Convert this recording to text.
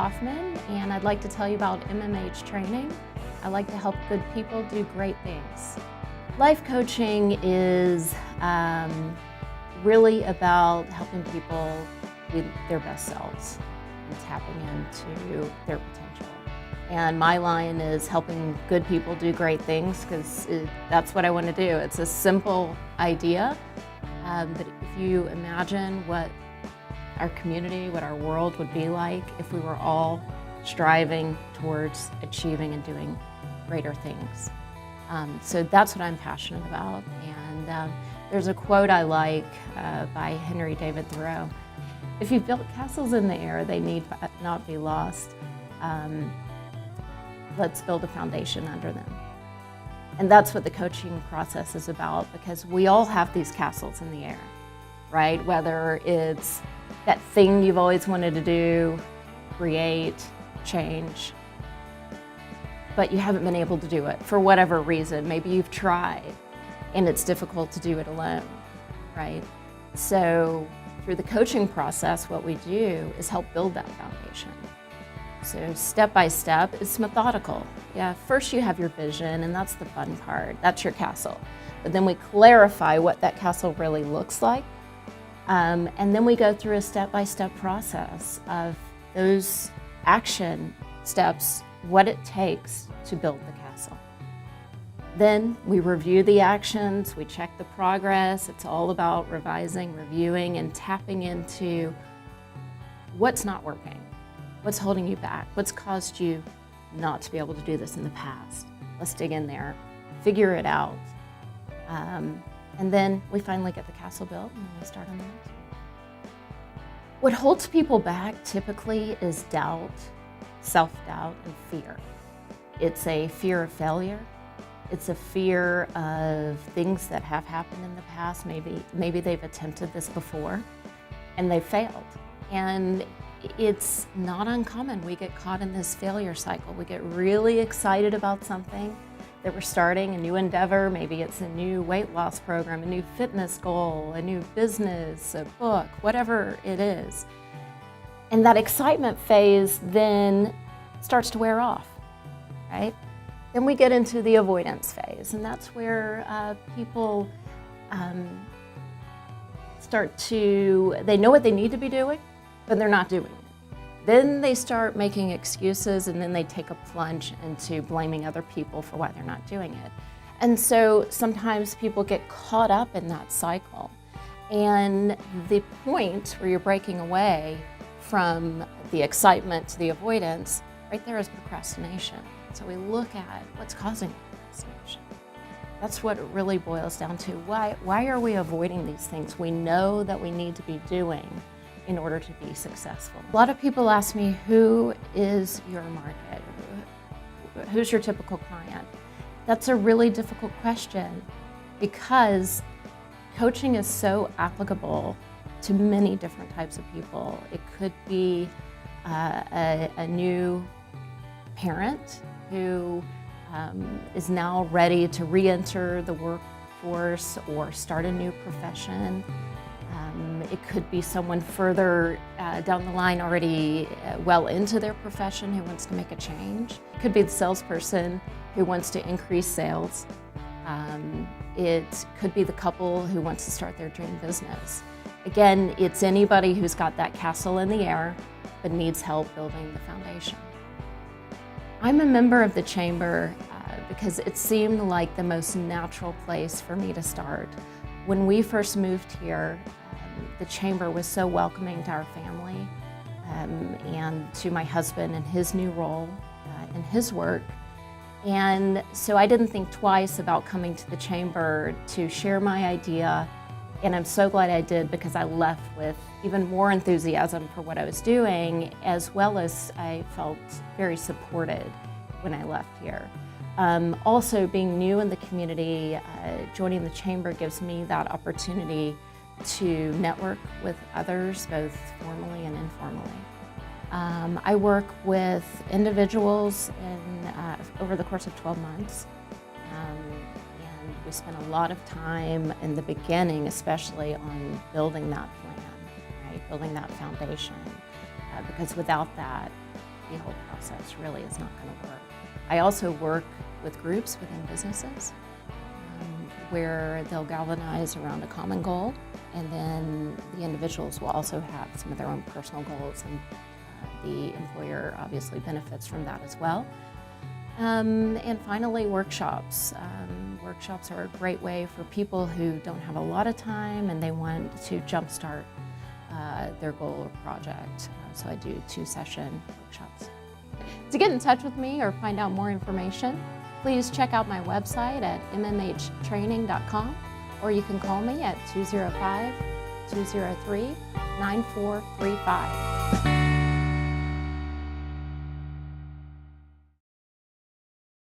Hoffman, and I'd like to tell you about MMH training. I like to help good people do great things. Life coaching is really about helping people be their best selves and tapping into their potential. And my line is helping good people do great things, because that's what I want to do. It's a simple idea, but if you imagine what our community, what our world would be like if we were all striving towards achieving and doing greater things. So that's what I'm passionate about. And there's a quote I like by Henry David Thoreau. If you've built castles in the air, they need not be lost. Let's build a foundation under them. And that's what the coaching process is about, because we all have these castles in the air, right? Whether it's that thing you've always wanted to do, create, change, but you haven't been able to do it for whatever reason. Maybe you've tried and it's difficult to do it alone, right? So through the coaching process, what we do is help build that foundation. So step by step, it's methodical. Yeah, first you have your vision, and that's the fun part. That's your castle. But then we clarify what that castle really looks like. And then we go through a step-by-step process of those action steps, what it takes to build the castle. Then we review the actions, we check the progress. It's all about revising, reviewing, and tapping into what's not working, what's holding you back, what's caused you not to be able to do this in the past. Let's dig in there, figure it out. And then we finally get the castle built and we start on the next one. What holds people back typically is doubt, self-doubt, and fear. It's a fear of failure. It's a fear of things that have happened in the past. Maybe they've attempted this before and they failed. And it's not uncommon. We get caught in this failure cycle. We get really excited about something that we're starting, a new endeavor. Maybe it's a new weight loss program, a new fitness goal, a new business, a book, whatever it is. And that excitement phase then starts to wear off, right? Then we get into the avoidance phase, and that's where people they know what they need to be doing, but they're not doing it. Then they start making excuses, and then they take a plunge into blaming other people for why they're not doing it. And so sometimes people get caught up in that cycle. And the point where you're breaking away from the excitement to the avoidance, right there is procrastination. So we look at what's causing procrastination. That's what it really boils down to. Why are we avoiding these things we know that we need to be doing in order to be successful? A lot of people ask me, who is your market? Who's your typical client? That's a really difficult question, because coaching is so applicable to many different types of people. It could be a new parent who is now ready to re-enter the workforce or start a new profession. It could be someone further down the line, already well into their profession, who wants to make a change. It could be the salesperson who wants to increase sales. It could be the couple who wants to start their dream business. Again, it's anybody who's got that castle in the air but needs help building the foundation. I'm a member of the Chamber because it seemed like the most natural place for me to start. When we first moved here, the Chamber was so welcoming to our family and to my husband and his new role in his work. And so I didn't think twice about coming to the Chamber to share my idea. And I'm so glad I did, because I left with even more enthusiasm for what I was doing, as well as I felt very supported when I left here. Also, being new in the community, joining the Chamber gives me that opportunity to network with others, both formally and informally. I work with individuals over the course of 12 months. And we spend a lot of time in the beginning, especially on building that plan, right? Building that foundation. Because without that, the whole process really is not going to work. I also work with groups within businesses where they'll galvanize around a common goal, and then the individuals will also have some of their own personal goals, and the employer obviously benefits from that as well. And finally, workshops. Workshops are a great way for people who don't have a lot of time and they want to jumpstart their goal or project. So I do 2-session workshops. To get in touch with me or find out more information, please check out my website at mmhtraining.com, or you can call me at 205-203-9435.